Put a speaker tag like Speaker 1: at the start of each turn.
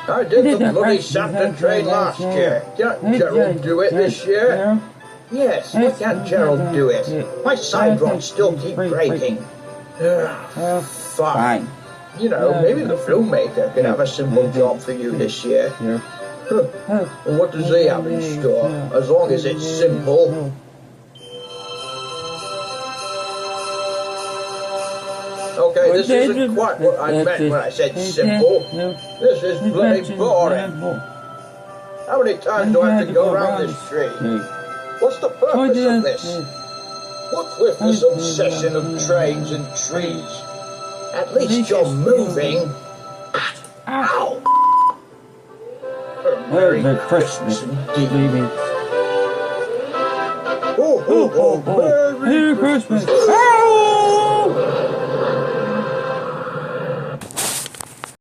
Speaker 1: I did the bloody Santa train last year. Can't Gerald do it this year? Yes, why can't Gerald do it? My side rods still keep breaking. Fine. You know, maybe the filmmaker can have a simple job for you this year. What does he have in store? As long as it's simple. Okay, this isn't quite what I meant when I said simple. This is bloody boring. How many times do I have to go around this tree? What's the purpose of this? What's with this obsession of trains and trees? At least you're moving. Ow! Merry Christmas, indeed. Oh, Merry Christmas. Ow!